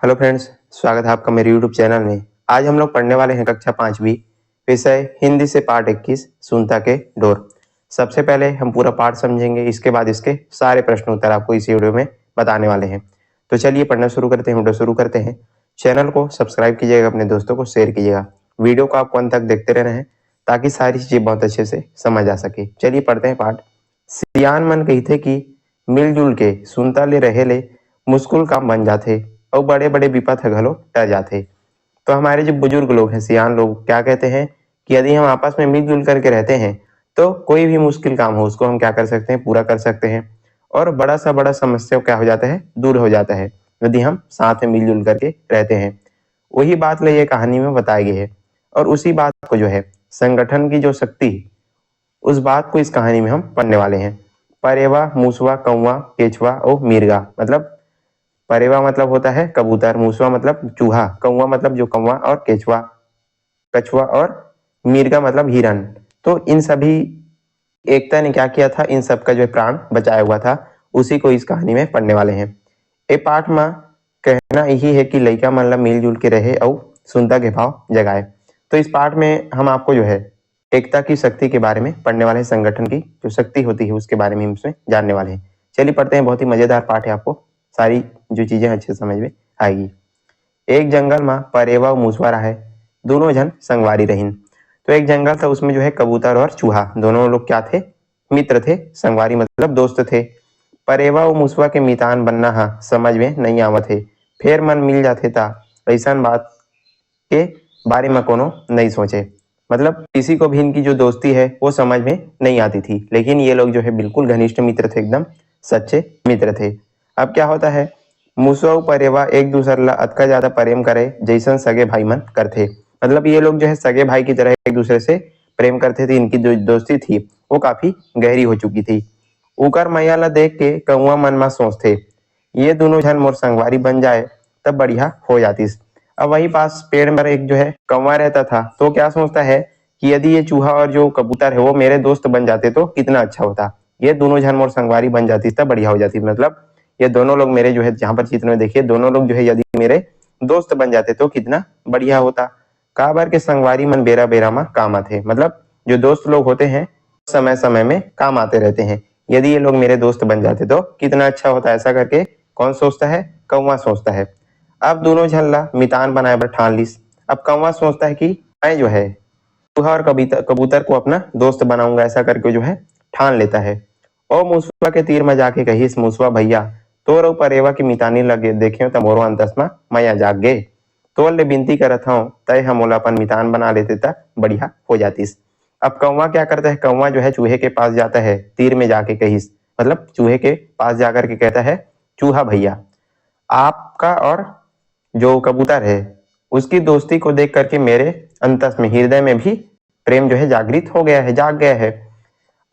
Hello friends, स्वागत है आपका मेरे यूट्यूब चैनल में। आज हम लोग पढ़ने वाले हैं कक्षा 5वीं विषय हिंदी से पाठ 21 सुनता के डोर। सबसे पहले हम पूरा पाठ समझेंगे, इसके बाद इसके सारे प्रश्न उत्तर आपको इस वीडियो में बताने वाले हैं। तो चलिए पढ़ना शुरू करते हैं, वीडियो शुरू करते हैं। चैनल को सब्सक्राइब कीजिएगा, अपने दोस्तों को शेयर कीजिएगा। वीडियो को आपको अंत तक देखते रहना है ताकि सारी चीजें बहुत अच्छे से समझ आ सके। चलिए पढ़ते हैं पाठ। सियान मन कही थे कि मिलजुल के सुनता ले रहे ले मुश्किल काम बन जाते और बड़े बड़े विपत घलो डर जाते। तो हमारे जो बुजुर्ग लोग हैं, सियान लोग, क्या कहते हैं कि यदि हम आपस में मिलजुल करके रहते हैं तो कोई भी मुश्किल काम हो उसको हम क्या कर सकते हैं, पूरा कर सकते हैं। और बड़ा समस्या क्या हो जाता है, दूर हो जाता है, यदि हम साथ में मिलजुल करके रहते हैं। वही बात ये कहानी में बताई गई है और उसी बात को जो है संगठन की जो शक्ति, उस बात को इस कहानी में हम पढ़ने वाले हैं। परेवा, मूसवा, कौवा, केचवा और मिर्गा। मतलब परेवा मतलब होता है कबूतर, मूसवा मतलब चूहा, कौवा मतलब जो कौवा, और केचवा कछुआ, और मिर्गा मतलब हिरन। तो इन सभी एकता ने क्या किया था, इन सब का जो प्राण बचाया हुआ था, उसी को इस कहानी में पढ़ने वाले हैं। ए पाठ में कहना यही है कि लइका मतलब मिलजुल के रहे और सुनता के भाव जगाए। तो इस पाठ में हम आपको जो है एकता की शक्ति के बारे में पढ़ने वाले हैं, संगठन की जो शक्ति होती है उसके बारे में हम इसमें जानने वाले हैं। चलिए पढ़ते हैं, बहुत ही मजेदार पाठ है, आपको सारी जो चीजें अच्छे समझ में आएगी। एक जंगल में परेवा और मूसवा रहे, दोनों जन संगवारी रहीन। तो एक जंगल था, उसमें जो है कबूतर और चूहा दोनों लोग क्या थे, मित्र थे। संगवारी मतलब दोस्त थे। परेवा और मूसवा के मितान बनना हाँ समझ में नहीं आवत है, फिर मन मिल जाते ता ऐसा बात के बारे में कोनो नहीं सोचे। मतलब किसी को भी इनकी जो दोस्ती है वो समझ में नहीं आती थी, लेकिन ये लोग जो है बिल्कुल घनिष्ठ मित्र थे, एकदम सच्चे मित्र थे। अब क्या होता है, मूसवा परेवा एक दूसरे ला अतका ज्यादा प्रेम करे जैसन सगे भाई मन करते। मतलब ये लोग जो है सगे भाई की तरह एक दूसरे से प्रेम करते थे। इनकी जो दोस्ती थी वो काफी गहरी हो चुकी थी। उकर मैया ला देख के कौआ मन में सोचते, ये दोनों जन मोर संगवारी बन जाए तब बढ़िया हो जाती। अब वही पास पेड़ पर एक जो है कौवा रहता था, तो क्या सोचता है कि यदि ये चूहा और जो कबूतर है वो मेरे दोस्त बन जाते तो कितना अच्छा होता, ये दोनों जन मोर संगवारी बन जाती तब बढ़िया हो जाती। मतलब ये दोनों लोग मेरे जो है, जहां पर चित्र में देखिए, दोनों लोग जो है यदि मेरे दोस्त बन जाते तो कितना बढ़िया होता। काबर के संगवारी मन बेरा बेरा में काम आते। मतलब जो दोस्त लोग होते हैं समय समय में काम आते रहते हैं, यदि ये लोग मेरे दोस्त बन जाते तो कितना अच्छा होता। ऐसा करके कौन सोचता है, कौवा सोचता है। अब दोनों झल्ला मितान बनाए बर ठान लिस। अब कौवा सोचता है कि मैं जो है चूहा और कबूतर को अपना दोस्त बनाऊंगा, ऐसा करके जो है ठान लेता है। और मूसवा के तीर में जाके कहिस, मूसवा भैया तोर और परेवा की मितानी लगे देखे तो मोरो अंतस में मैया जाग गे, तोर ले बिनती करत हूँ तय हम ओला अपन मितान बना लेते ता बढ़िया हो जातीस। अब कौवा क्या करता है, कौवा जो है चूहे के पास जाता है, तीर में जाके कहिस, मतलब चूहे के पास जाकर के कहता है, चूहा भैया आपका और जो कबूतर है उसकी दोस्ती को देख करके मेरे अंतस में, हृदय में भी प्रेम जो है जागृत हो गया है, जाग गया है।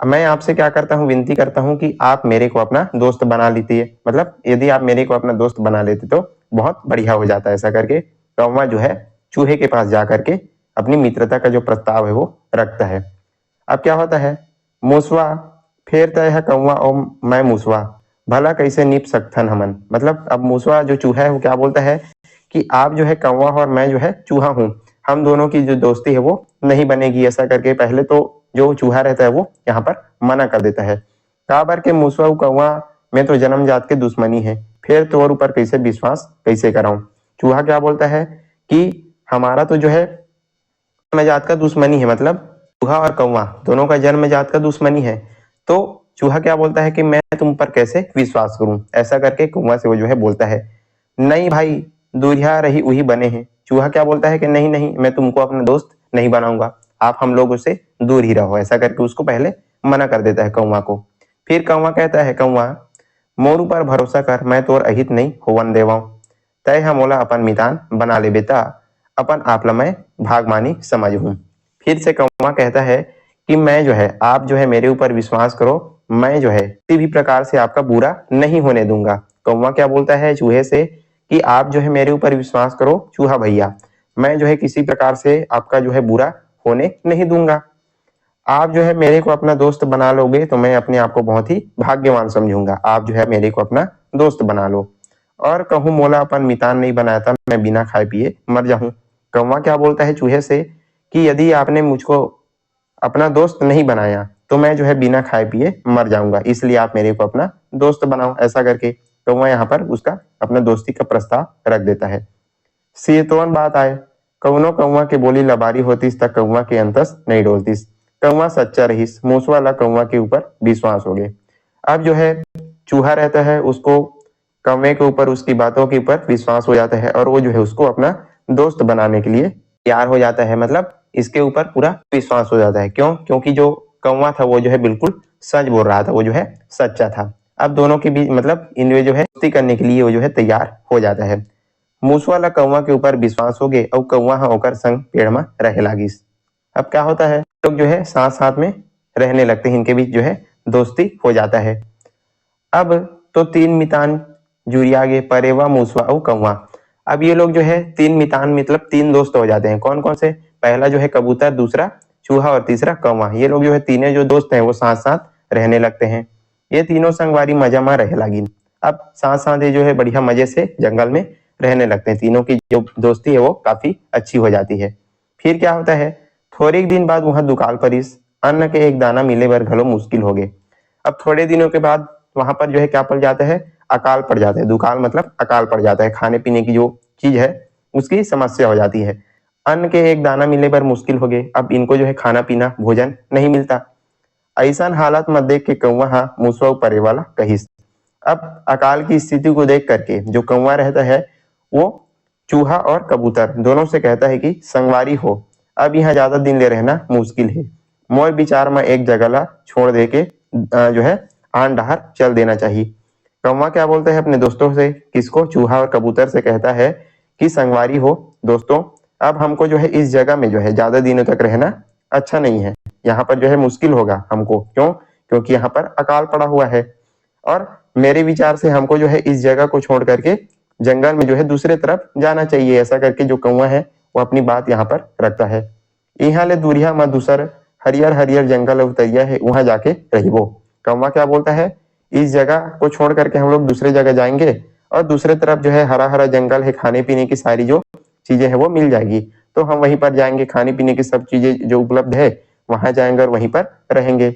अब मैं आपसे क्या करता हूँ, विनती करता हूँ कि आप मेरे को अपना दोस्त बना लीजिए। मतलब यदि आप मेरे को अपना दोस्त बना लेते तो बहुत बढ़िया हो जाता है। ऐसा करके कौवा जो है चूहे के पास जा करके अपनी मित्रता का जो प्रस्ताव है वो रखता है। अब क्या होता है, मूसवा फिर तय है कौवा और मैं मूसवा भला कैसे निप सकथन हमन। मतलब अब मूसवा जो चूहा है वो क्या बोलता है कि आप जो है कौवा और मैं जो है चूहा हूँ, हम दोनों की जो दोस्ती है वो नहीं बनेगी। ऐसा करके पहले तो जो चूहा रहता है वो यहाँ पर मना कर देता है। काबर के मूसवा कौवा में तो जन्मजात के दुश्मनी है, फिर तोर ऊपर कैसे विश्वास कैसे कराऊं। चूहा क्या बोलता है कि हमारा तो जो है जन्मजात का दुश्मनी है, मतलब चूहा और कौवा दोनों का जन्मजात का दुश्मनी है। तो चूहा क्या बोलता है कि मैं तुम पर कैसे विश्वास करूं। ऐसा करके कौवा से वो जो है बोलता है, नहीं भाई दूरिया रही वही बने हैं। चूहा क्या बोलता है कि नहीं नहीं, मैं तुमको अपना दोस्त नहीं बनाऊंगा, आप हम लोगों से दूर ही रहो। ऐसा करके उसको पहले मना कर देता है कौवा को। फिर कौवा कहता है, कौवा मोर ऊपर भरोसा कर, मैं तोर अहित नहीं होवन देवाऊं, तय हम ओला अपन मितान बना ले बेटा, अपन आप ला मैं भागमानी समझ हूं। फिर से कौवा कहता है कि मैं जो है, आप जो है मेरे ऊपर विश्वास करो, मैं जो है किसी भी प्रकार से आपका बुरा नहीं होने दूंगा। कौवा क्या बोलता है चूहे से कि आप जो है मेरे ऊपर विश्वास करो चूहा भैया, मैं जो है किसी प्रकार से आपका जो है बुरा होने नहीं दूंगा। आप जो है मेरे को अपना दोस्त बना लोगे तो मैं अपने आप को बहुत ही भाग्यवान समझूंगा। आप जो है मेरे को अपना दोस्त बना लो। और कहूँ मोला अपन मितान नहीं बनाया था, मैं बिना खाए पिए मर जाऊं। कौवा क्या बोलता है चूहे से कि यदि आपने मुझको अपना दोस्त नहीं बनाया तो मैं जो है बिना खाए पिए मर जाऊंगा, इसलिए आप मेरे को अपना दोस्त बनाओ। ऐसा करके कौवा यहाँ पर उसका अपना दोस्ती का प्रस्ताव रख देता है। सीतोन बात आए, कौनो कौवा के बोली लबारी होतीस तक कौवा के अंतस नहीं डोलतीस। कौवा सच्चा रहीस, मूस वाला कौवा के ऊपर विश्वास हो गए। अब जो है चूहा रहता है, उसको कौवे के ऊपर उसकी बातों के ऊपर विश्वास हो जाता है और वो जो है उसको अपना दोस्त बनाने के लिए तैयार हो जाता है। मतलब इसके ऊपर पूरा विश्वास हो जाता है। क्यों? क्योंकि जो कौवा था वो जो है बिल्कुल सच बोल रहा था, वो जो है सच्चा था। अब दोनों के बीच मतलब इनमें जो है दोस्ती करने के लिए वो जो है तैयार हो जाता है। मूस वाला कौवा के ऊपर विश्वास हो गए और कौवा होकर संग पेड़ में रहे लागिस। अब क्या होता है, लोग जो है साथ साथ में रहने लगते हैं, इनके बीच जो है दोस्ती हो जाता है। अब तो तीन मितान जुरिया गे, परेवा मूसवा और कौवा। अब ये लोग जो है तीन मितान मतलब तीन दोस्त हो जाते हैं। कौन कौन से? पहला जो है कबूतर, दूसरा चूहा और तीसरा कौवा। ये लोग जो है तीनों जो दोस्त हैं वो साथ साथ रहने लगते हैं। ये तीनों संगवारी मजा में रहे लागिन। अब साथ साथ ये जो है बढ़िया मजे से जंगल में रहने लगते हैं। तीनों की जो दोस्ती है वो काफी अच्छी हो जाती है। फिर क्या होता है, थोड़े दिन बाद वहां दुकाल परिस अन्न के एक दाना मिले बर घलो मुश्किल हो गए। अब थोड़े दिनों के बाद वहां पर जो है क्या पड़ जाता है, अकाल पड़ जाता है। दुकाल मतलब अकाल पड़ जाता है, खाने पीने की जो चीज है उसकी समस्या हो जाती है। अन्न के एक दाना मिले पर मुश्किल हो गए। अब इनको जो है खाना पीना भोजन नहीं मिलता। ऐसा हालात मत देख के कौवा हाँ मूसवा परे वाला कहिस। अब अकाल की स्थिति को देख करके जो कौवा रहता है वो चूहा और कबूतर दोनों से कहता है कि संगवारी हो, अब यहाँ ज्यादा दिन ले रहना मुश्किल है। मोर विचार में एक जगह ला छोड़ दे के जो है आन डहार चल देना चाहिए। कौवा क्या बोलते हैं अपने दोस्तों से, किसको? चूहा और कबूतर से कहता है कि संगवारी हो दोस्तों, अब हमको जो है इस जगह में जो है ज्यादा दिनों तक रहना अच्छा नहीं है। यहाँ पर जो है मुश्किल होगा हमको। क्यों? क्योंकि यहाँ पर अकाल पड़ा हुआ है और मेरे विचार से हमको जो है इस जगह को छोड़ करके जंगल में जो है दूसरे तरफ जाना चाहिए। ऐसा करके जो कौवा है वो अपनी बात यहाँ पर रखता है। यहाँ ले दूरिया में दूसर हरियर हरियर जंगल उतरिया है, वहां जाके रहिबो। कौवा क्या बोलता है, इस जगह को छोड़ करके हम लोग दूसरे जगह जाएंगे और दूसरे तरफ जो है हरा हरा जंगल है, खाने पीने की सारी जो चीजें है वो मिल जाएगी, तो हम वहीं पर जाएंगे, खाने पीने की सब चीजें जो उपलब्ध है वहां जाएंगे और वहीं पर रहेंगे।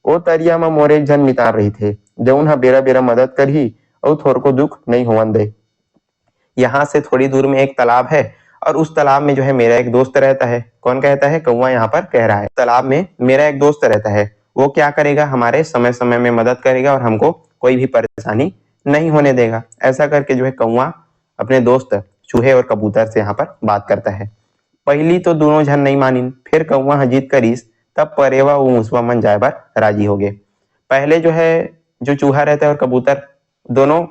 ओ तरिया में मोर एक जन मितार रही थे, जौन हा बेरा बेरा मदद करही और थोड़ को दुख नहीं होवन दे। यहाँ से थोड़ी दूर में एक तालाब है और उस तालाब में जो है मेरा एक दोस्त रहता है। कौन कहता है? कौवा यहाँ पर कह रहा है। तालाब में मेरा एक दोस्त रहता है, वो क्या करेगा, हमारे समय समय में मदद करेगा और हमको कोई भी परेशानी नहीं होने देगा। ऐसा करके जो है कौवा अपने दोस्त चूहे और कबूतर से यहाँ पर बात करता है। पहली तो दोनों जन नहीं मानिन, फिर कौवा जीत करीस, तब परेवा वो मूसवा मन जाए बार राजी हो गए। पहले जो है जो चूहा रहता है और कबूतर दोनों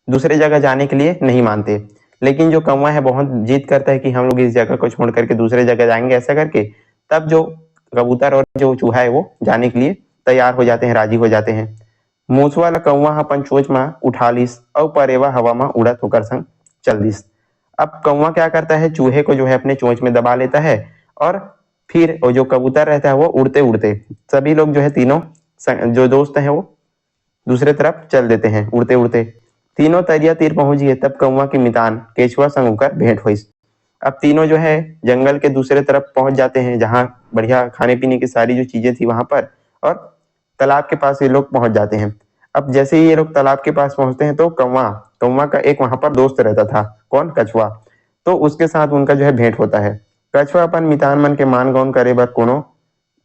दूसरे जगह जाने के लिए नहीं मानते, लेकिन जो कौवा है बहुत जिद करता है कि हम लोग इस जगह को छोड़ करके दूसरे जगह जाएंगे। ऐसा करके तब जो कबूतर और जो चूहा है वो जाने के लिए तैयार हो जाते हैं, राजी हो जाते हैं। मूस वाला कौवा अपन चोंच में उठा लिस और परेवा हवा में उड़त होकर संग चल दिस। अब कौवा क्या करता है, चूहे को जो है अपने चोंच में दबा लेता है और फिर जो कबूतर रहता है वो उड़ते उड़ते सभी लोग जो है तीनों जो दोस्त हैं वो दूसरे तरफ चल देते हैं उड़ते उड़ते। तीनों तरिया तीर पहुंच गए, तब कौवा की मितान केचुआ संग होकर भेंट हुई। अब तीनों जो है जंगल के दूसरे तरफ पहुंच जाते हैं जहां बढ़िया खाने पीने की सारी जो चीजें थी वहां पर, और तालाब के पास ये लोग पहुंच जाते हैं। अब जैसे ही ये लोग तालाब के पास पहुंचते हैं तो कौवा कौवा का एक वहां पर दोस्त रहता था। कौन? कछुआ। तो उसके साथ उनका जो है भेंट होता है। कछुआ अपन मितान मन के मान गौन करे बर कोनो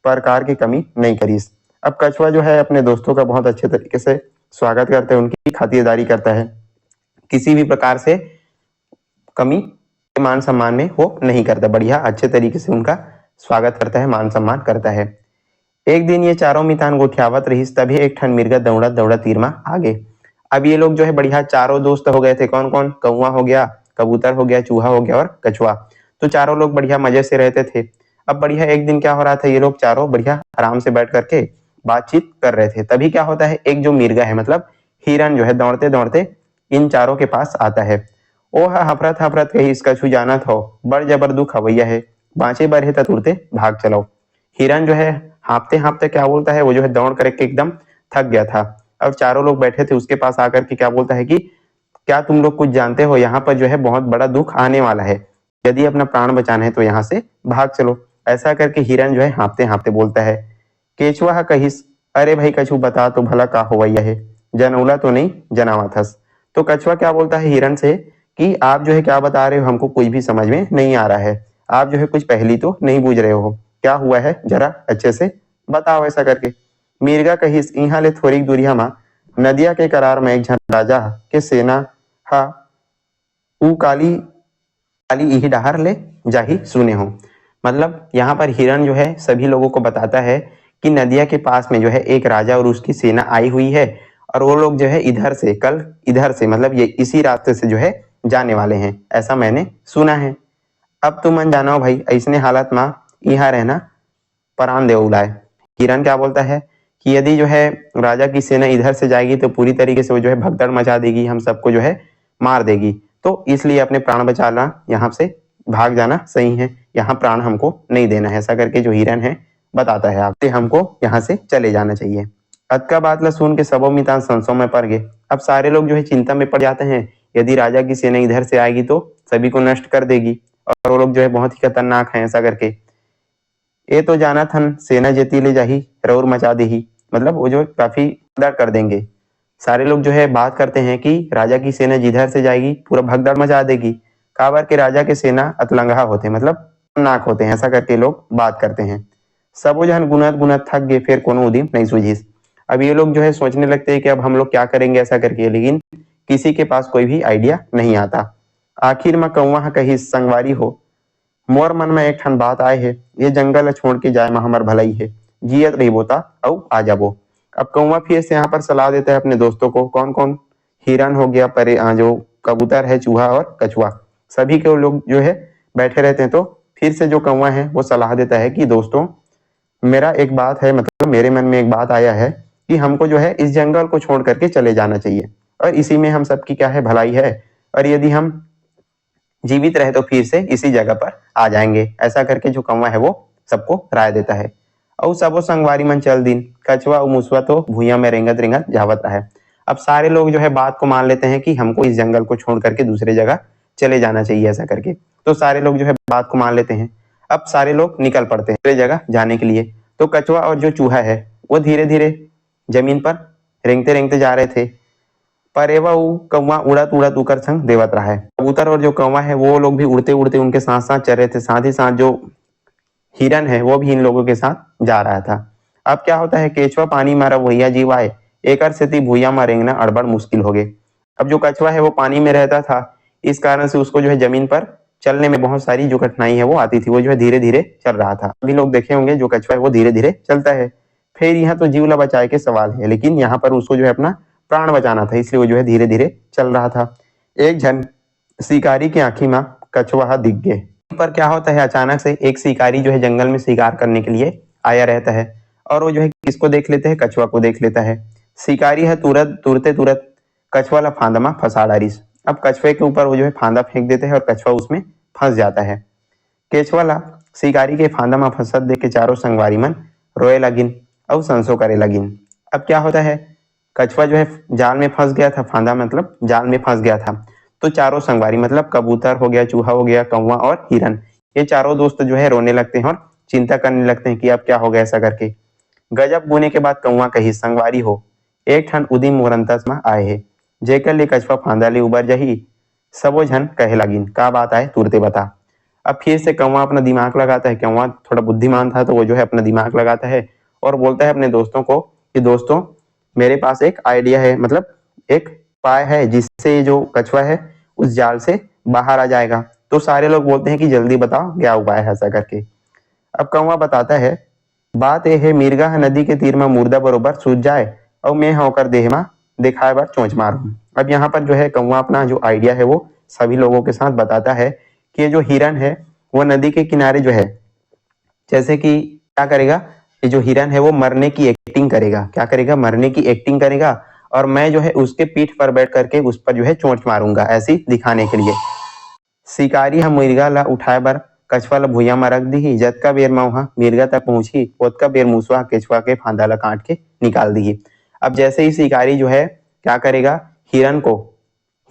प्रकार की कमी नहीं करीस। अब कछुआ जो है अपने दोस्तों का बहुत अच्छे तरीके से स्वागत करता है, उनकी खातिरदारी करता है, किसी भी प्रकार से कमी मान सम्मान में वो नहीं करता, बढ़िया अच्छे तरीके से उनका स्वागत करता है, मान सम्मान करता है। एक दिन ये चारों मितान गोठियावत रहीस, तभी एक ठन मिर्गा दौड़ा दौड़ा तीर में आगे। अब ये लोग जो है बढ़िया चारों दोस्त हो गए थे। कौन कौन? कौवा हो गया, कबूतर हो गया, चूहा हो गया और कछुआ। तो चारों लोग बढ़िया मजे से रहते थे। अब बढ़िया एक दिन क्या हो रहा था, ये लोग चारों बढ़िया आराम से बैठ करके बातचीत कर रहे थे। तभी क्या होता है, एक जो मिर्गा है मतलब हिरन जो है दौड़ते दौड़ते इन चारों के पास आता है। ओ हफरत हफरत कही इसका छू जाना था, बड़ जबर दुख हवैया है, बाँचे बर है तुरते भाग चलाओ। हिरन जो है हाँपते हाँपते क्या बोलता है, वो जो है दौड़ करके एकदम थक गया था। अब चारों लोग बैठे थे उसके पास आकर के क्या बोलता है कि क्या तुम लोग कुछ जानते हो, यहाँ पर जो है बहुत बड़ा दुख आने वाला है, यदि अपना प्राण बचाना है तो यहाँ से भाग चलो। ऐसा करके हिरन जो है हाँफते हाँफते बोलता है। केचुआ कहिस, अरे भाई कछु बता तो भला का होवैया है, जनौला तो नहीं जनावत हस। तो कछुआ क्या बोलता है हिरन से कि आप जो है क्या बता रहे हो, हमको कुछ भी समझ में नहीं आ रहा है, आप जो है कुछ पहली तो नहीं बूझ रहे हो, क्या हुआ है जरा अच्छे से बताओ। ऐसा करके मिर्गा कहिस, इहाँ ले थोड़ी दूरिया मा नदिया के करार में एक झन राजा के सेना हा ऊ काली काली यही डहार ले जाही सुने हो। मतलब यहाँ पर हिरन जो है सभी लोगों को बताता है कि नदिया के पास में जो है एक राजा और उसकी सेना आई हुई है, और वो लोग जो है इधर से कल इधर से मतलब ये इसी रास्ते से जो है जाने वाले हैं, ऐसा मैंने सुना है। अब तुम मन जानो भाई, ऐसने हालत में यहाँ रहना प्राण दे उलाए। हिरन क्या बोलता है कि यदि जो है राजा की सेना इधर से जाएगी तो पूरी तरीके से वो जो है भगदड़ मचा देगी, हम सबको जो है मार देगी, तो इसलिए अपने प्राण बचाना, यहाँ से भाग जाना सही है, यहाँ प्राण हमको नहीं देना है। ऐसा करके जो हिरन है बताता है आपसे हमको यहाँ से चले जाना चाहिए। अत का बात ला सुन के सबों मितान संशय में पड़ गए। अब सारे लोग जो है चिंता में पड़ जाते हैं, यदि राजा की सेना इधर से आएगी तो सभी को नष्ट कर देगी, और वो लोग जो है बहुत ही खतरनाक हैं। ऐसा करके ये तो जाना थन सेना जेती ले जाही रौर मचा देही, मतलब वो जो काफी भगदड़ कर देंगे। सारे लोग जो है बात करते हैं कि राजा की सेना जिधर से जाएगी पूरा भगदड़ मचा देगी, काबर के राजा के सेना अतलंगा होते हैं, मतलब नाक होते हैं। ऐसा करके लोग बात करते हैं। सबो जन गुनत गुनत थक गए, फिर कोनो उदिम नहीं सूझिस। अब ये लोग जो है सोचने लगते हैं कि अब हम लोग क्या करेंगे ऐसा करके, लेकिन किसी के पास कोई भी आइडिया नहीं आता। आखिर में कौवा कही संगवारी हो, मोर मन में एक ठन बात आए है, ये जंगल ला छोड़ के जाए में हमर भलाई है, जियत रही बोता औ आ जाबो। अब कौवा फिर से यहाँ पर सलाह देता है अपने दोस्तों को, कौन कौन, हिरन हो गया, परे जो कबूतर है, चूहा और कछुआ, सभी के लोग जो है बैठे रहते हैं। तो फिर से जो कौवा है वो सलाह देता है कि दोस्तों मेरा एक बात है, मतलब मेरे मन में एक बात आया है कि हमको जो है इस जंगल को छोड़ करके चले जाना चाहिए, और इसी में हम सबकी क्या है भलाई है, और यदि हम जीवित रहे तो फिर से इसी जगह पर आ जाएंगे। ऐसा करके जो कौवा है वो सबको राय देता है। और सबो संगवारी मन चल दिन, कछुआ और मूसवा तो भूया में रेंगत रेंगत जावत रहा है। अब सारे लोग जो है बात को मान लेते हैं कि हमको इस जंगल को छोड़ करके दूसरे जगह चले जाना चाहिए। ऐसा करके तो सारे लोग जो है बात को मान लेते हैं। अब सारे लोग निकल पड़ते हैं दूसरे जगह जाने के लिए। तो कछुआ और जो चूहा है वो धीरे धीरे जमीन पर रेंगते रेंगते जा रहे थे, पर एवा कौवा उड़त उड़त उकर संग देवत रहा है। कबूतर और जो कौवा है वो लोग भी उड़ते उड़ते उनके साथ साथ चल रहे थे, साथ ही साथ जो हिरन है वो भी इन लोगों के साथ जा रहा था। अब क्या होता है, केचुआ पानी मारा वहिया जीव आए, एकर सेती भूया में रेंगना अड़बड़ मुश्किल हो गए। अब जो कछुआ है वो पानी में रहता था, इस कारण से उसको जो है जमीन पर चलने में बहुत सारी जो कठिनाई है वो आती थी। वो जो है धीरे धीरे चल रहा था। अभी लोग देखे होंगे जो कछुआ है वो धीरे धीरे चलता है। फिर यहाँ तो जीवला बचाए के सवाल है, लेकिन यहाँ पर उसको जो है अपना प्राण बचाना था, इसलिए वो जो है धीरे धीरे चल रहा था। एक जन शिकारी की आंखी में कछुआ दिख गए। पर क्या होता है, अचानक से एक शिकारी जो है जंगल में शिकार करने के लिए आया रहता है, और वो जो है किसको देख लेते हैं, कछुआ को देख लेता है। शिकारी है तुरते तुरंत कछुआ ला फांदा में फंसा डारिस। अब कछुए के ऊपर वो जो है फांदा फेंक देते हैं और कछुआ उसमें फंस जाता है। केचुआ ला शिकारी के फांदा में फंसत देख के चारों संगवारी मन रोए लगिन और संसो करे लगिन। अब क्या होता है, कछुआ जो है जाल में फंस गया था, फांदा मतलब जाल में फंस गया था। तो चारों संगवारी मतलब कबूतर हो गया, चूहा हो गया, कौवा और हिरन, ये चारों दोस्त जो है रोने लगते हैं और चिंता करने लगते हैं कि अब क्या हो गया। ऐसा करके गजब बोने के बाद कौवा कही, संगवारी हो एक ठन उदिम मोरंतस में आए है, जेकर ले कछुआ फांदा ले उबर जही। सबो झन कहे लगिन, का बात आए तुरते बता। अब फिर से कौवा अपना दिमाग लगाता है, कौवा थोड़ा बुद्धिमान था तो वो जो है अपना दिमाग लगाता है और बोलता है अपने दोस्तों को कि दोस्तों मेरे पास एक आइडिया है, मतलब एक उपाय है जिससे जो कछुआ है उस जाल से बाहर आ जाएगा। तो सारे लोग बोलते हैं कि जल्दी बताओ क्या उपाय है। ऐसा करके अब कौवा बताता है, बात यह है मिर्गा नदी के तीर में मुर्दा बरोबर सूझ जाए और मैं होकर देह में दिखाए बार चोंच मारूं। अब यहाँ पर जो है कौवा अपना जो आइडिया है वो सभी लोगों के साथ बताता है कि जो हिरन है वो नदी के किनारे जो है, जैसे कि क्या करेगा, ये जो हिरन है वो मरने की एक्टिंग करेगा। क्या करेगा, मरने की एक्टिंग करेगा, और मैं जो है उसके पीठ पर बैठ करके उस पर जो है चोंच मारूंगा, ऐसी दिखाने के लिए। शिकारी हम मिर्गा ला उठाए बर कछुआ ला भुइया में रख दी, जतका बेर में वहां मिर्गा तक पहुंची ओतका बेर मूसवा केचुआ के फांदा ला काट के निकाल दी। अब जैसे ही शिकारी जो है क्या करेगा,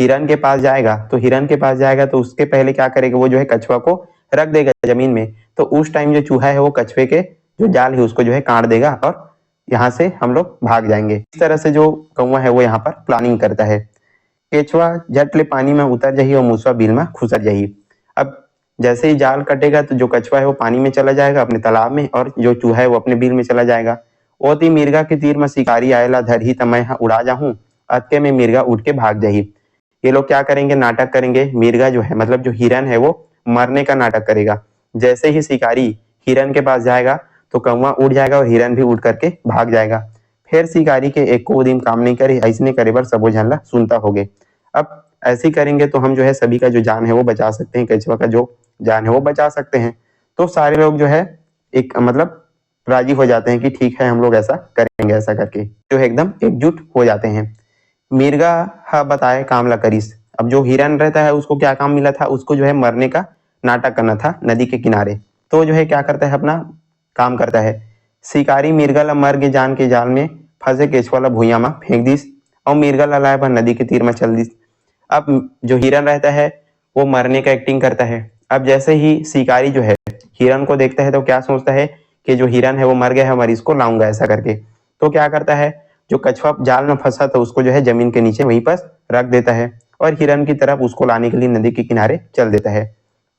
हिरन के पास जाएगा तो उसके पहले क्या करेगा, वो जो है कछुआ को रख देगा जमीन में। तो उस टाइम जो चूहा है वो कछुए के जो जाल है उसको जो है काट देगा और यहाँ से हम लोग भाग जाएंगे। इस तरह से जो कौवा है वो यहाँ पर प्लानिंग करता है। केचुआ झट ले पानी में उतर जाही और मूसवा बिल में खुसर जाही। अब जैसे ही जाल कटेगा तो जो कछुआ है वो पानी में चला जाएगा अपने तालाब में, और जो चूहा है वो अपने बिल में चला जाएगा। ओती मिर्गा के तीर में शिकारी आएला धरही त मैं उड़ा जाऊं, अतके में मिर्गा उठ के भाग जाही। ये लोग क्या करेंगे, नाटक करेंगे। मिर्गा जो है मतलब जो हिरन है वो मरने का नाटक करेगा। जैसे ही शिकारी हिरन के पास जाएगा तो कौवा उड़ जाएगा और हिरन भी उड़ करके भाग जाएगा। फिर शिकारी के एक को दिन काम नहीं करे, ऐसने करे बर सबो झन ला सुनता होगे। अब ऐसे ही करेंगे तो हम जो है सभी का जो जान है वो बचा सकते हैं, केचुआ का जो जान है वो बचा सकते हैं। तो सारे लोग जो है एक मतलब राजी हो जाते हैं कि ठीक है हम लोग ऐसा करेंगे, ऐसा करके जो है एकदम एकजुट हो जाते हैं। मिर्गा हा बताए काम ला करिस। अब जो हिरन रहता है उसको क्या काम मिला था, उसको जो है मरने का नाटक करना था नदी के किनारे। तो जो है क्या करता है, अपना काम करता है। शिकारी मिर्गा ला मर के जान के जाल में फंसे केचुआ ला भुइया में फेंक दिस और मिर्गा ला लाए पर नदी के तीर में चल दिस। अब जो हिरन रहता है वो मरने का एक्टिंग करता है। अब जैसे ही शिकारी जो है हिरन को देखता है तो क्या सोचता है कि जो हिरन है वो मर गया है, मैं इसको लाऊंगा ऐसा करके। तो क्या करता है, जो कछुआ जाल में फंसा था उसको जो है जमीन के नीचे वहीं पर रख देता है और हिरन की तरफ उसको लाने के लिए नदी के किनारे चल देता है।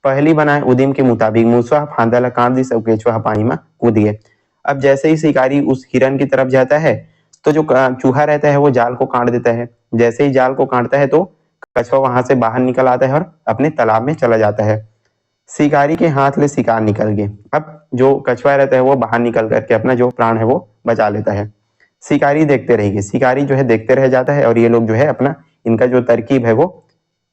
पहली बनाए उदिम के मुताबिक मूसवा फांदा ला काट दी, सब केचुआ पानी में कूद गए। अब जैसे ही शिकारी उस हिरन की तरफ जाता है तो जो चूहा रहता है वो जाल को काट देता है। जैसे ही जाल को काटता है तो कछुआ वहां से बाहर निकल आता है और अपने तालाब में चला जाता है। शिकारी के हाथ ले शिकार निकल गए। अब जो कछुआ रहता है वो बाहर निकल करके अपना जो प्राण है वो बचा लेता है। शिकारी देखते रहेंगे, शिकारी जो है देखते रह जाता है और ये लोग जो है अपना इनका जो तरकीब है वो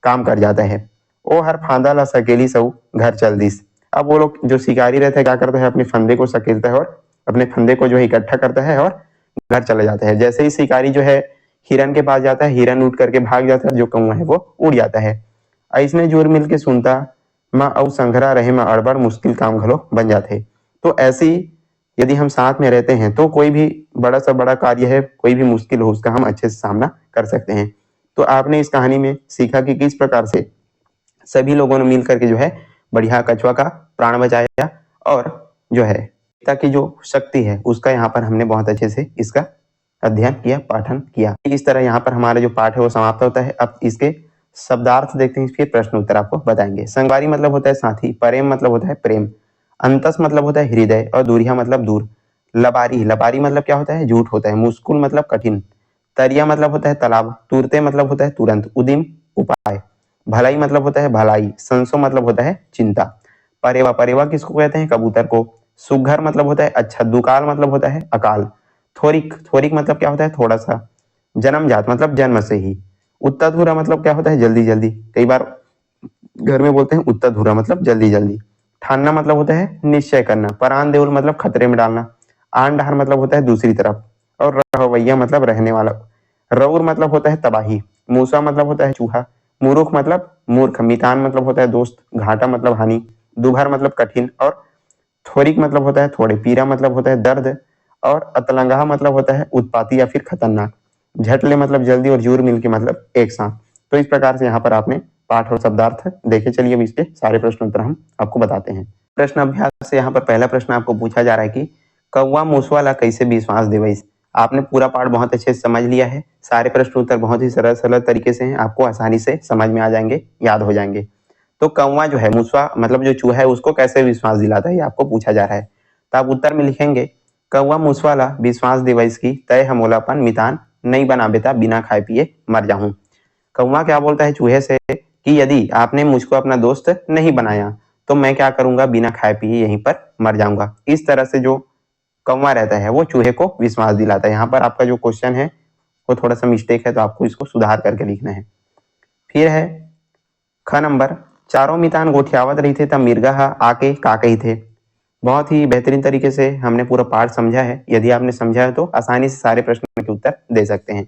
काम कर जाता है। ओ हर फांदा ला सकेली सऊ घर चल दिस। अब वो लोग जो शिकारी रहता है क्या करता है, अपने फंदे को सकेलता है और अपने फंदे को जो है इकट्ठा करता है और घर चला जाता है। जैसे ही शिकारी जो है हिरन के पास जाता है, हिरन उठ करके भाग जाता है, जो कौवा है वो उड़ जाता है। ऐसने जोर मिल के सुनता माँ और संघरा रहे में अड़बड़ मुश्किल काम घलो बन जाते। तो ऐसी यदि हम साथ में रहते हैं तो कोई भी बड़ा सा बड़ा कार्य है, कोई भी मुश्किल हो उसका हम अच्छे से सामना कर सकते हैं। तो आपने इस कहानी में सीखा कि किस प्रकार से सभी लोगों ने मिल करके जो है बढ़िया कछुआ का प्राण बचाया और जो है ताकि जो शक्ति है उसका यहाँ पर हमने बहुत अच्छे से इसका अध्ययन किया, पाठन किया। इस तरह यहाँ पर हमारा जो पाठ है वो समाप्त होता है। अब इसके शब्दार्थ देखते हैं, फिर प्रश्न उत्तर आपको बताएंगे। संगवारी मतलब होता है साथी, प्रेम मतलब होता है प्रेम, अंतस मतलब होता है हृदय और दूरिया मतलब दूर। लबारी, लबारी मतलब क्या होता है, झूठ होता है। मुस्कुल मतलब कठिन। तरिया मतलब होता है तालाब। तुरते मतलब होता है तुरंत। उदिम उपाय। भलाई मतलब होता है भलाई। संसो मतलब होता है चिंता। परेवा, परेवा किसको कहते हैं, कबूतर को। सुघर मतलब होता है अच्छा। दुकाल मतलब होता है अकाल। थोरिक, थोरिक मतलब क्या होता है थोड़ा सा। जन्मजात मतलब जन्म से ही। उत्तरधुरा मतलब क्या होता है जल्दी जल्दी, कई बार घर में बोलते हैं उत्तरधुरा मतलब जल्दी जल्दी। ठानना मतलब होता है निश्चय करना। परान देउल मतलब खतरे में डालना। आन डहार मतलब होता है दूसरी तरफ। और रवैया मतलब रहने वाला। रौर मतलब होता है तबाही। मूसा मतलब होता है चूहा। मूर्ख मतलब मूर्ख। मितान मतलब होता है दोस्त। घाटा मतलब हानि। दुभर मतलब कठिन। और थोरिक मतलब होता है थोड़े। पीरा मतलब होता है दर्द। और अतलंगा मतलब होता है उत्पाती या फिर खतरनाक। झटले मतलब जल्दी और जूर मिल के मतलब एक साथ। तो इस प्रकार से यहाँ पर आपने पाठ और शब्दार्थ देखे। चलिए अब इसके सारे प्रश्न उत्तर हम आपको बताते हैं। प्रश्न अभ्यास से यहाँ पर पहला प्रश्न आपको पूछा जा रहा है कि कौवा मूसवा ला कैसे विश्वास देवइस। आपने पूरा पाठ बहुत अच्छे से समझ लिया है। सारे प्रश्न उत्तर बहुत ही सरल सरल तरीके से हैं, आपको आसानी से समझ में आ जाएंगे, याद हो जाएंगे। तो कौवा जो है मूसवा मतलब जो चूहा है उसको कैसे विश्वास दिलाता है ये आपको पूछा जा रहा है। तो आप उत्तर में लिखेंगे कौवा मूसवा ला विश्वास देवइस की तय हमोलापन मितान नहीं बना बेटा, बिना खाए पिए मर जाऊं। कौवा क्या बोलता है चूहे से कि यदि आपने मुझको अपना दोस्त नहीं बनाया तो मैं क्या करूंगा, बिना खाए पिए यहीं पर मर जाऊंगा। इस तरह से जो कौवा रहता है वो चूहे को विश्वास दिलाता है। यहाँ पर आपका जो क्वेश्चन है वो थोड़ा सा मिस्टेक है तो आपको इसको सुधार करके लिखना है। फिर है ख नंबर, चारों मितान गोठियावत रही थे तब मिर्गा आके का कही थे। बहुत ही बेहतरीन तरीके से हमने पूरा पाठ समझा है। यदि आपने समझा है तो आसानी से सारे प्रश्नों के उत्तर दे सकते हैं।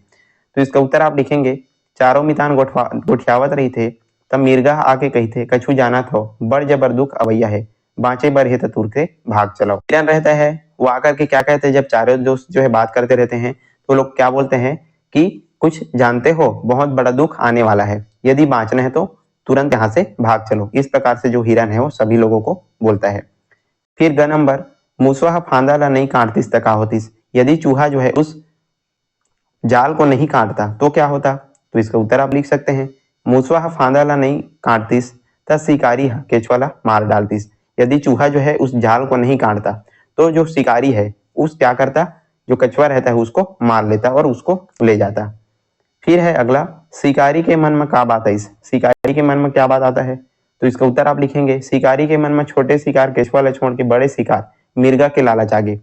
तो इसका उत्तर आप लिखेंगे चारों मितान गोठियावत रही थे तब मिर्गा आके कही थे कछु जाना थो बड़ जबर दुख अवैया है, बाँचे बर हे तो तुर के भाग चलाओ। हिरन रहता है वो आकर के क्या कहते हैं, जब चारों दोस्त जो है बात करते रहते हैं तो लोग क्या बोलते हैं कि कुछ जानते हो बहुत बड़ा दुख आने वाला है। यदि बाँचना है तो तुरंत यहाँ से भाग चलो। इस प्रकार से जो हिरन है वो सभी लोगों को बोलता है। फिर ग नंबर, मूसवा फांदा ला नहीं काटतीस त का होतीस। यदि चूहा जो है उस जाल को नहीं काटता तो क्या होता? तो इसका उत्तर आप लिख सकते हैं, मूसवा फांदा ला नहीं काटतीस त शिकारी केचुआ ला मार डालतीस। यदि चूहा जो है उस जाल को नहीं काटता तो जो शिकारी है उस क्या करता, जो कछुआ रहता है उसको मार लेता और उसको ले जाता। फिर है अगला, शिकारी के मन में क्या बात है? शिकारी के मन में क्या बात आता है? तो इसका उत्तर आप लिखेंगे, शिकारी के मन में छोटे शिकार केचुआ ला छोड़ के बड़े शिकार मिर्गा के लालच आगे।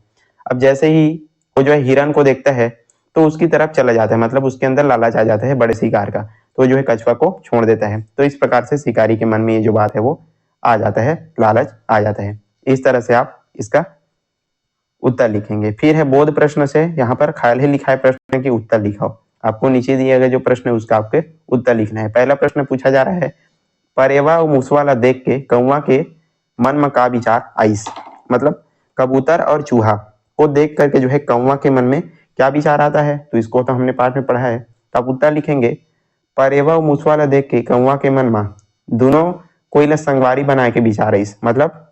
अब जैसे ही वो जो है हिरन को देखता है तो उसकी तरफ चला जाता है, मतलब उसके अंदर लालच आ जाता है बड़े शिकार का, तो जो है कछुआ को छोड़ देता है। तो इस प्रकार से शिकारी के मन में ये जो बात है वो आ जाता है, लालच आ जाता है। इस तरह से आप इसका उत्तर लिखेंगे। फिर है बोध प्रश्न से, यहाँ पर खाली ही लिखा है प्रश्न की उत्तर लिखाओ। आपको नीचे दिया गया जो प्रश्न है उसका आपके उत्तर लिखना है। पहला प्रश्न पूछा जा रहा है, परेवा और मूसवा ला देख के कौवा के मन में का विचार आइस। मतलब कबूतर और चूहा को देख करके जो है कौवा के मन में क्या विचार आता है? तो इसको तो हमने पाठ में पढ़ा है। तो आप उत्तर लिखेंगे, परेवा और मूसवा ला देख के कौवा के मन में दोनों कोई ला संगवारी बना के विचार आइस। मतलब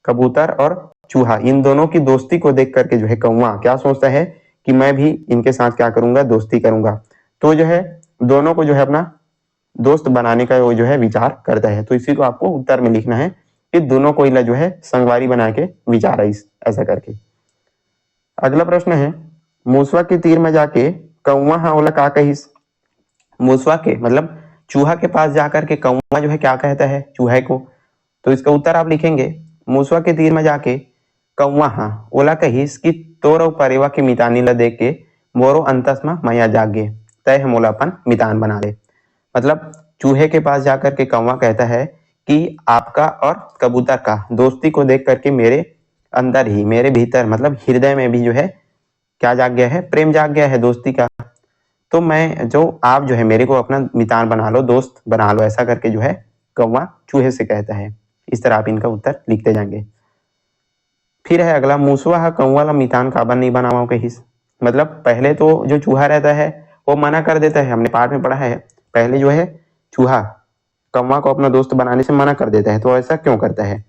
कबूतर और चूहा इन दोनों की दोस्ती को देख करके जो है कौवा क्या सोचता है कि मैं भी इनके साथ क्या करूंगा, दोस्ती करूंगा। तो जो है दोनों को जो है अपना दोस्त बनाने का वो जो है विचार करता है। तो इसी को आपको उत्तर में लिखना है कि दोनों को इला जो है संगवारी बना के विचार आइस, ऐसा करके। अगला प्रश्न है, मूसवा के तीर में जाके कौवा हाँ ओला का कहिस। मूसवा के मतलब चूहा के पास जाकर के कौवा जो है क्या कहता है चूहे को? तो इसका उत्तर आप लिखेंगे, मूसवा के तीर में जाके कौवा हाँ ओला कहिस कि तोर परेवा के मितानी ला देख के मोरो अंतस में मैया जागे, तय हम ओला अपन मितान बना ले। मतलब चूहे के पास जाकर के कौवा कहता है कि आपका और कबूतर का दोस्ती को देख करके मेरे अंदर ही, मेरे भीतर मतलब हृदय में भी जो है क्या जाग गया है, प्रेम जाग गया है दोस्ती का। तो मैं जो आप जो है मेरे को अपना मितान बना लो, दोस्त बना लो, ऐसा करके जो है कौवा चूहे से कहता है। इस तरह आप इनका उत्तर लिखते जाएंगे। फिर है अगला, मूसवा कौवा ला मितान काबर नहीं बनावा कहिस। मतलब पहले तो जो चूहा रहता है वो मना कर देता है, हमने पाठ में पढ़ा है। पहले जो है चूहा कौवा को अपना दोस्त बनाने से मना कर देता है, तो ऐसा क्यों करता है?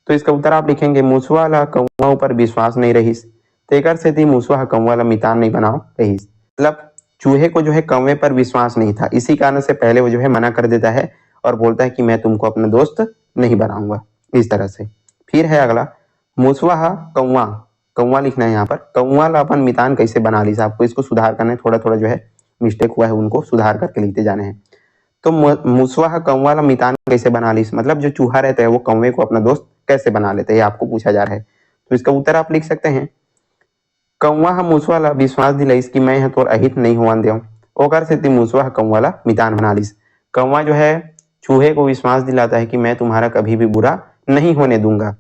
तो इसका उत्तर आप लिखेंगे, मूसवा ला कौवा ऊपर विश्वास नहीं रहीस, तेकर से थी मूसवा कौवा ला मितान नहीं बनाओ कहिस। मतलब चूहे को जो है कौवे पर विश्वास नहीं था, इसी कारण से पहले वो जो है मना कर देता है और बोलता है कि मैं तुमको अपना दोस्त नहीं बनाऊंगा, इस तरह से। फिर है अगला, मूसवा कौवा, कौवा लिखना है यहाँ पर, कौवा ला अपन मितान कैसे बना ली। आपको इसको सुधार करना है, थोड़ा थोड़ा जो है मिस्टेक हुआ है उनको सुधार करके लिखते जाने हैं। तो मूसवा कौवा ला मितान कैसे बना ली, मतलब जो चूहा रहता है वो कौवे को अपना दोस्त कैसे बना लेते हैं, आपको पूछा जा रहा है। तो इसका उत्तर आप लिख सकते हैं, कौवा मूसवा ला विश्वास दिलाइस कि मैं तोर अहित नहीं होवन देव, ओकर से ती मूसवा कौवा ला मितान बना लीस। कौवा जो है चूहे को विश्वास दिलाता है कि मैं तुम्हारा कभी भी बुरा नहीं होने दूंगा।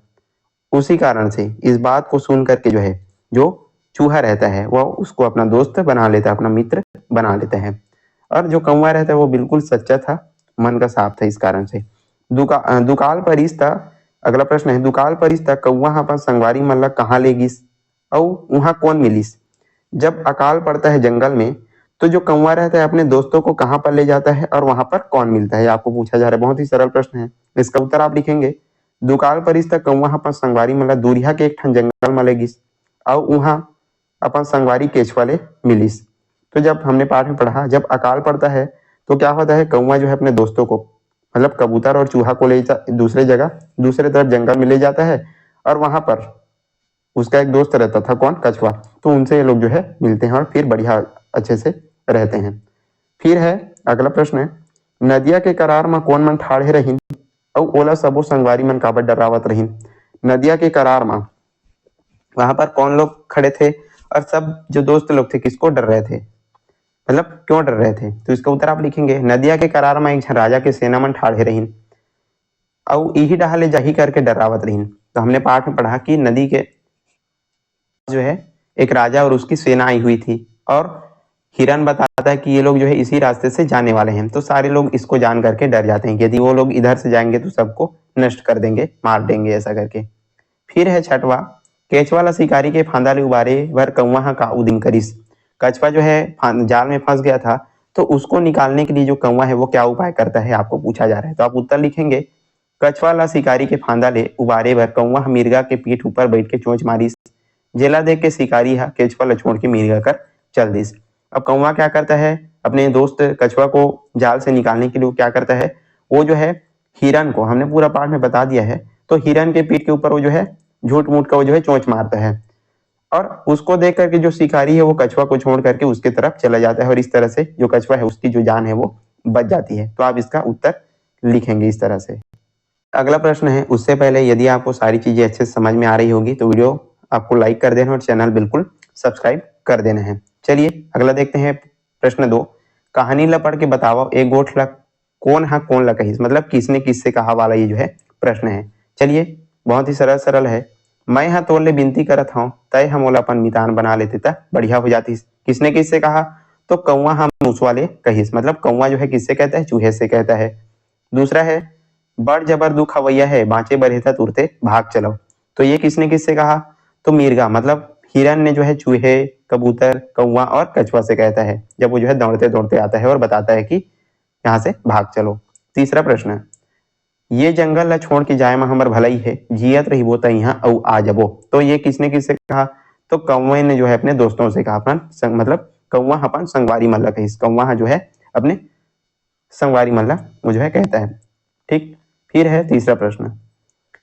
उसी कारण से इस बात को सुन करके जो है जो चूहा रहता है वह उसको अपना दोस्त बना लेता है, अपना मित्र बना लेता है। और जो कौवा रहता है वो बिल्कुल सच्चा था, मन का साफ था, इस कारण से। दुकाल परिस था। अगला प्रश्न है, दुकाल परिस था कौवा अपन संगवारी मन ला कहाँ ले गिस और वहां कौन मिलिस। जब अकाल पड़ता है जंगल में तो जो कौवा रहता है अपने दोस्तों को कहाँ पर ले जाता है और वहां पर कौन मिलता है, आपको पूछा जा रहा है। बहुत ही सरल प्रश्न है, इसका उत्तर आप लिखेंगे, दुकाल परिस तक कौवा अपन संगवारी मतलब दूरिया के एक ठन जंगल में ले गिस और वहां अपन संगवारी केचुआ ले मिलिस। तो जब हमने पाठ में पढ़ा, जब अकाल पड़ता है तो क्या होता है, कौवा जो है अपने दोस्तों को मतलब कबूतर और चूहा को ले दूसरे जगह, दूसरे तरफ जंगल में ले जाता है और वहां पर उसका एक दोस्त रहता था, कौन, कछुआ। तो उनसे ये लोग जो है मिलते हैं और फिर बढ़िया अच्छे से रहते हैं। फिर है अगला प्रश्न है, नदिया के करार में कौन मन ठाड़े रहीन और ओला सबो संगवारी मन काबर डरावत रहीन। नदिया के करार में वहां पर कौन लोग खड़े थे और सब जो दोस्त लोग थे किसको डर रहे थे, मतलब क्यों डर रहे थे। तो इसका उत्तर आप लिखेंगे, नदिया के करार में एक राजा के सेना मन ठाड़े रहीन और यही डहाले जाही करके डरावत रहीन। तो हमने पाठ में पढ़ा कि नदी के जो है एक राजा और उसकी सेना आई हुई थी और हिरन बताता है कि ये लोग जो है इसी रास्ते से जाने वाले हैं। तो सारे लोग इसको जान करके डर जाते हैं कि यदि वो लोग इधर से जाएंगे तो सबको नष्ट कर देंगे, मार देंगे, ऐसा करके। फिर है छठवा, केचुआ ला शिकारी के फांदा ले उबारे वर कौवा का उदिम करिस। कछुआ जो है जाल में फंस गया था तो उसको निकालने के लिए जो कौवा है वो क्या उपाय करता है आपको पूछा जा रहा है। तो आप उत्तर लिखेंगे, कछुआ ला शिकारी के फांदा ले उबारे भर कौवा मिर्गा के पीठ ऊपर बैठ के चोंच मारिस, जेला देख के शिकारी हा केचुआ ला छोड़ के मिर्गा कर चल दिस। अब कौवा क्या करता है, अपने दोस्त कछुआ को जाल से निकालने के लिए क्या करता है, वो जो है हिरन को, हमने पूरा पाठ में बता दिया है, तो हिरन के पीठ के ऊपर वो जो है झूठ मूठ का वो जो है चोंच मारता है और उसको देख करके जो शिकारी है वो कछुआ को छोड़ करके उसके तरफ चला जाता है और इस तरह से जो कछुआ है उसकी जो जान है वो बच जाती है। तो आप इसका उत्तर लिखेंगे इस तरह से। अगला प्रश्न है, उससे पहले यदि आपको सारी चीजें अच्छे से समझ में आ रही होगी तो वीडियो आपको लाइक कर देना और चैनल बिल्कुल सब्सक्राइब कर देना है। चलिए अगला देखते हैं प्रश्न 2, कहानी ला पढ़ के बताओ एक गोठ ला कौन हा कौन ला कहिस, मतलब किसने किससे कहा वाला ये जो है प्रश्न है। चलिए बहुत ही सरल सरल है, मैं हाँ तोड़ ले विनती करत हूँ तय हम ओला अपन मितान बना लेते ता बढ़िया हो जाती। किसने किससे कहा, तो कौवा हम मूसवा ले कहिस, मतलब कौवा जो है किससे कहता है, चूहे से कहता है। दूसरा है, बड़ जबर दुख हवैया है बाँचे बरहेता तुरते भाग चलो, तो ये किसने किससे कहा, तो मिर्गा, मतलब हिरन ने जो है चूहे, कबूतर, कौवा और कछुआ से कहता है जब वो जो है दौड़ते दौड़ते आता है और बताता है कि यहाँ से भाग चलो। तीसरा प्रश्न, ये जंगल ला छोड़ के जाए में हमर भलाई है जियत रहिबो त यहाँ औ आ जबो, तो ये किसने किससे कहा, तो कौवे ने जो है अपने दोस्तों से कहा, अपन मतलब कौवा अपन संगवारी मल्ला कहिस, कौवा जो है अपने संगवारी मल्ला वो जो है कहता है। ठीक, फिर है तीसरा प्रश्न,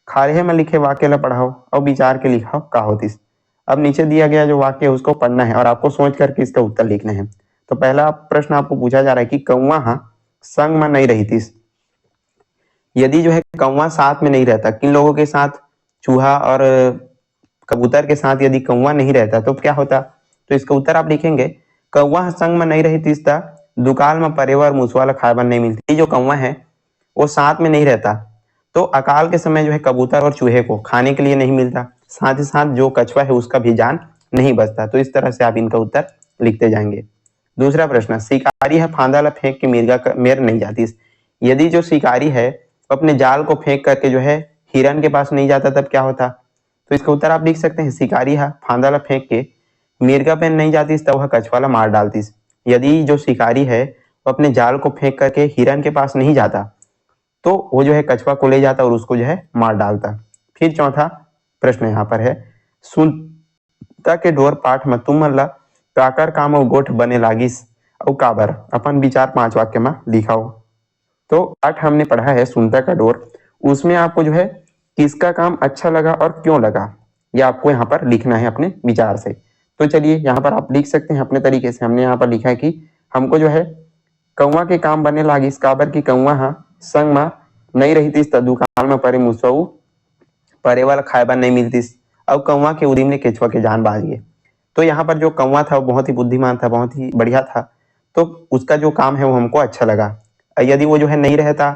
खारे में लिखे वाक्य ला पढ़ाओ और विचार के लिखाओ का होतिस। अब नीचे दिया गया जो वाक्य है उसको पढ़ना है और आपको सोच करके इसका उत्तर लिखना है। तो पहला प्रश्न आपको पूछा जा रहा है कि कौवा संग में नहीं रही थी, यदि जो है कौवा साथ में नहीं रहता, किन लोगों के साथ, चूहा और कबूतर के साथ यदि कौवा नहीं रहता तो क्या होता, तो इसका उत्तर आप लिखेंगे, कौवा संग में नहीं रही तीसता दुकाल में परेवा और मूसवा ला खाए बन नहीं मिलती। जो कौवा है वो साथ में नहीं रहता तो अकाल के समय जो है कबूतर और चूहे को खाने के लिए नहीं मिलता, साथ ही साथ जो कछुआ है उसका भी जान नहीं बचता। तो इस तरह से आप इनका उत्तर लिखते जाएंगे। दूसरा प्रश्न, शिकारी है फांदा ला फेंक के मिर्गा मेर नहीं जाती, यदि जो शिकारी है अपने जाल को फेंक करके जो है हिरन के पास नहीं जाता तब क्या होता, तो इसका उत्तर आप लिख सकते हैं, शिकारी हा फांदा ला फेंक के मिर्गा पे नहीं जाती तब वह कछुआ ला मार डालती। यदि जो शिकारी है वो अपने जाल को फेंक करके हिरन के पास नहीं जाता तो वो जो है कछुआ को ले जाता और उसको जो है मार डालता। फिर चौथा प्रश्न यहाँ पर है, सुनता के ढोर पाठ में तुम ला काकर काम गोठ बने लागिस और काबर, अपन विचार 5 वाक्य में लिखाओ। तो पाठ हमने पढ़ा है सुनता का डोर, उसमें आपको जो है किसका काम अच्छा लगा और क्यों लगा ये आपको यहाँ पर लिखना है अपने विचार से। तो चलिए यहाँ पर आप लिख सकते हैं अपने तरीके से। हमने यहाँ पर लिखा है कि हमको जो है कौवा के काम बने लागी इस काबर की कौवा हाँ संग में नहीं रही थी दुकान में परे मुसऊ परे वाला खाए बन नहीं मिलती और कौवा के उदिम ने केचुआ के जान बाज गए। तो यहाँ पर जो कौवा था वो बहुत ही बुद्धिमान था, बहुत ही बढ़िया था, तो उसका जो काम है वो हमको अच्छा लगा। यदि वो जो है नहीं रहता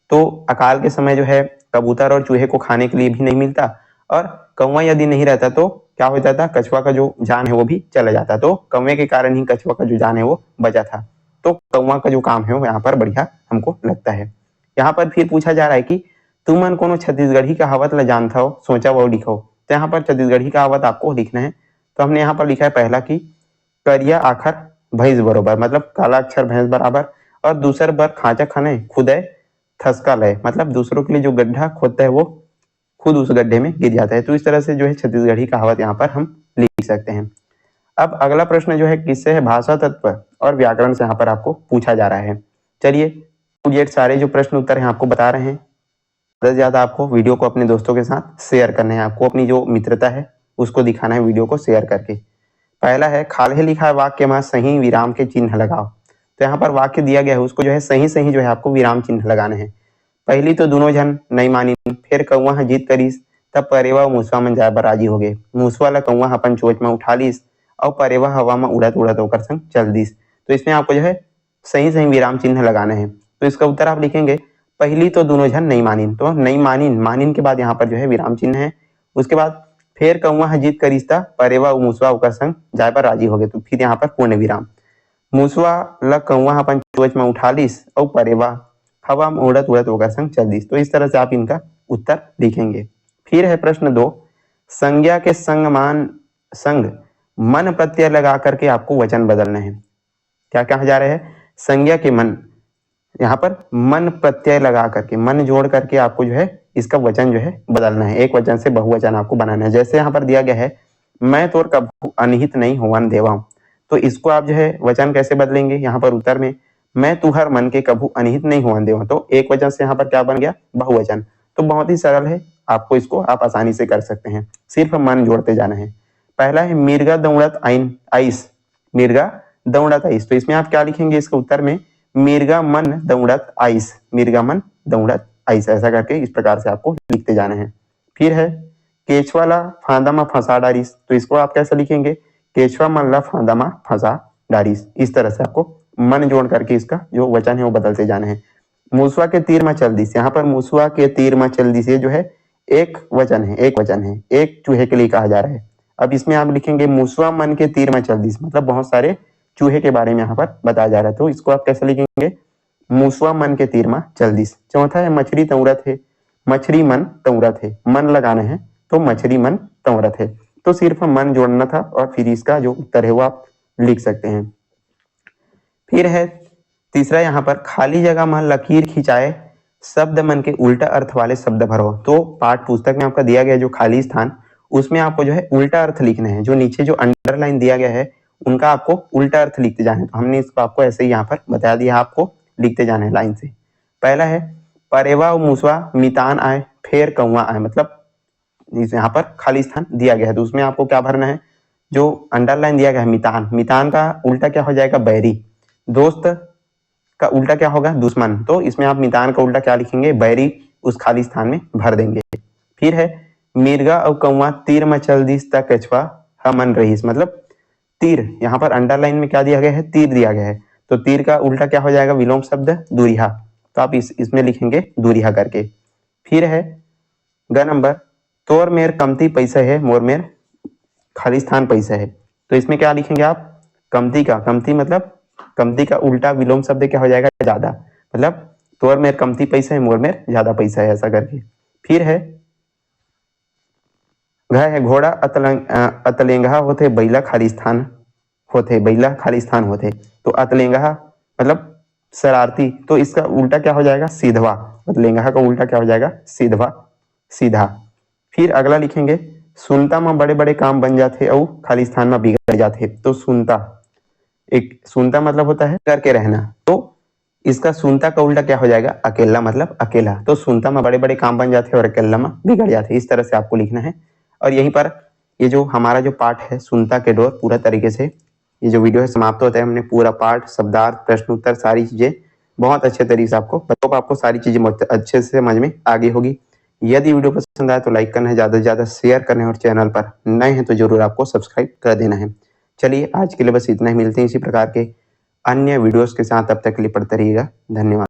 तो अकाल के समय जो है कबूतर और चूहे को खाने के लिए भी नहीं मिलता और कौवा यदि नहीं रहता तो क्या होता था, कछुआ का जो जान है वो भी चला जाता, तो कौवे के कारण ही कछुआ का जो जान है वो बचा था। तो कौवा का जो काम है वो यहाँ पर बढ़िया हमको लगता है। यहाँ पर फिर पूछा जा रहा है कि तुमन कोनो छत्तीसगढ़ी कहावत ला जानता हो सोचा वो लिखो, तो यहाँ पर छत्तीसगढ़ी कहावत आपको लिखना है। तो हमने यहाँ पर लिखा है पहला कि करिया आखर भैंस बरोबर, मतलब काला अक्षर भैंस बराबर, और दूसर बर खांचा खाने खुदे थसका लय, मतलब दूसरों के लिए जो गड्ढा खोदता है वो खुद उस गड्ढे में गिर जाता है। तो इस तरह से जो है छत्तीसगढ़ी कहावत यहाँ पर हम लिख सकते हैं। अब अगला प्रश्न जो है किससे है, भाषा तत्व और व्याकरण से यहाँ पर आपको पूछा जा रहा है। चलिए ये सारे जो प्रश्न उत्तर हैं आपको बता रहे हैं। ज्यादा से ज्यादा आपको वीडियो को अपने दोस्तों के साथ शेयर करना है, आपको अपनी जो मित्रता है उसको दिखाना है वीडियो को शेयर करके। पहला है खाले लिखा है वाक्य में सही विराम के चिन्ह लगाओ, तो यहाँ पर वाक्य दिया गया है उसको जो है सही सही जो है आपको विराम चिन्ह लगाने हैं। पहली तो दोनों जन नहीं मानी, फिर कौवा जीत करीस तब परेवा और मूसवा में जाए बर राजी हो गए, मूसवा ला कौवा अपन चोच में उठा लीस और परेवा हवा में उड़त उड़त होकर संग चल दीस। तो इसमें आपको जो है सही सही विराम चिन्ह लगाने हैं। तो इसका उत्तर आप लिखेंगे पहली तो दोनों जन नहीं मानिन, तो नहीं मानिन, मानिन के बाद यहाँ पर जो है विराम चिन्ह है। उसके बाद फिर कौवा जीत करिस्ता परेवा मूसवा ओकर संग जाए पर राजी हो गए, तो फिर यहाँ पर पूर्ण विराम, मूसवा ला कौवा अपन चोच में उठा लीस और परेवा हवा में उड़त उड़त ओकर संग चल दीस। तो इस तरह से आप इनका उत्तर लिखेंगे। फिर है प्रश्न 2, संज्ञा के संग मान संग मन प्रत्यय लगा करके आपको वचन बदलना है। क्या कहा जा रहा है, संज्ञा के मन, यहाँ पर मन प्रत्यय लगा करके, मन जोड़ करके आपको जो है इसका वचन जो है बदलना है, एक वचन से बहुवचन आपको बनाना है। जैसे यहाँ पर दिया गया है, मैं तोर कभू अनहित नहीं होवन देवाऊं, तो इसको आप जो है वचन कैसे बदलेंगे, यहाँ पर उत्तर में मैं तुहर मन के कभू अनहित नहीं होवन देवा, तो एक वचन से यहाँ पर क्या बन गया, बहुवचन। तो बहुत ही सरल है, आपको इसको आप आसानी से कर सकते हैं, सिर्फ मन जोड़ते जाना है। पहला है मिर्गा दौड़त आइन आइस, मिर्गा दौड़त आइस, तो इसमें आप क्या लिखेंगे, इसके उत्तर में मिर्गा मन दौड़त आइस, मिर्गा मन दौड़त आइस, ऐसा करके इस प्रकार से आपको लिखते जाना है। फिर है केचवा ला फांदा में फंसा डारिस, तो इसको आप कैसे लिखेंगे, केचवा मन ला फांदा में फंसा डारिस, इस तरह से आपको मन जोड़ करके इसका जो वचन है वो बदलते जाना है। मूसवा के तीर में चल दिस, यहाँ पर मूसवा के तीर में चल दिस, ये जो है एक वचन है, एक वचन है, एक चूहे के लिए कहा जा रहा है। अब इसमें आप लिखेंगे मूसवा मन के तीर में चल दिस, मतलब बहुत सारे चूहे के बारे में यहाँ पर बताया जा रहा है, तो इसको आप कैसे लिखेंगे, मूसवा मन के तीर में चल दिस। चौथा है मछली तौरत है, मछली मन तौरत है, मन लगाना है तो मछली मन तौरत है, तो सिर्फ मन जोड़ना था और फिर इसका जो उत्तर है वो आप लिख सकते हैं। फिर है तीसरा, यहाँ पर खाली जगह में लकीर खिंचाए शब्द मन के उल्टा अर्थ वाले शब्द भरो, तो पाठ पुस्तक में आपका दिया गया जो खाली स्थान, उसमें आपको जो है उल्टा अर्थ लिखना है, जो नीचे जो अंडरलाइन दिया गया है उनका आपको उल्टा अर्थ लिखते जाना है। तो हमने इसको आपको ऐसे ही यहाँ पर बता दिया, आपको लिखते जाना है लाइन से। पहला है परेवा और मूसवा मितान आए फिर कौआ आए, मतलब यहाँ पर खाली स्थान दिया गया है तो उसमें आपको क्या भरना है, जो अंडरलाइन दिया गया है मितान, मितान का उल्टा क्या हो जाएगा, बैरी, दोस्त का उल्टा क्या होगा, दुश्मन, तो इसमें आप मितान का उल्टा क्या लिखेंगे, बैरी, उस खाली स्थान में भर देंगे। फिर है मिर्गा और कौआ तीर में चल दिस तक कछुआ हमन रहीस, मतलब तीर, यहाँ पर अंडरलाइन में क्या दिया गया है, तीर दिया गया है, तो तीर का उल्टा क्या हो जाएगा, विलोम शब्द दूरिहा, तो आप इसमें लिखेंगे दूरिहा करके। फिर है ग नंबर, तोर मेर कमती पैसा है मोर मेर खाली स्थान पैसा है, तो इसमें क्या लिखेंगे आप, कमती का, कमती मतलब कमती का उल्टा विलोम शब्द क्या हो जाएगा, ज्यादा, मतलब तोर मेर कमती पैसा है मोर मेर ज्यादा पैसा है, ऐसा करके। फिर है है घोड़ा अतलेंगा होते बैला खाली स्थान होते, बैला खाली स्थान होते, तो अतलेंगा मतलब शरारती, तो इसका उल्टा क्या हो जाएगा, सीधवा, अतलेंगा का उल्टा क्या हो जाएगा, सीधवा, सीधा। फिर अगला लिखेंगे सुनता में बड़े बड़े काम बन जाते और खाली स्थान में बिगड़ जाते, तो सुनता, एक सुनता मतलब होता है करके रहना, तो इसका सुनता का उल्टा क्या हो जाएगा, अकेला, मतलब अकेला, तो सुनता में बड़े बड़े काम बन जाते और अकेला में बिगड़ जाते, इस तरह से आपको लिखना है। और यहीं पर ये जो हमारा जो पाठ है सुनता के डोर, पूरा तरीके से ये जो वीडियो है समाप्त होता है। हमने पूरा पाठ, शब्दार्थ, प्रश्न उत्तर, सारी चीजें बहुत अच्छे तरीके से आपको सारी चीजें अच्छे से समझ में आ गई होगी। यदि वीडियो पसंद आए तो लाइक करना है, ज्यादा से ज्यादा शेयर करना है, और चैनल पर नए हैं तो जरूर आपको सब्सक्राइब कर देना है। चलिए आज के लिए बस इतना ही, मिलते हैं इसी प्रकार के अन्य वीडियोस के साथ, तब तक के लिए पढ़ते रहिएगा, धन्यवाद।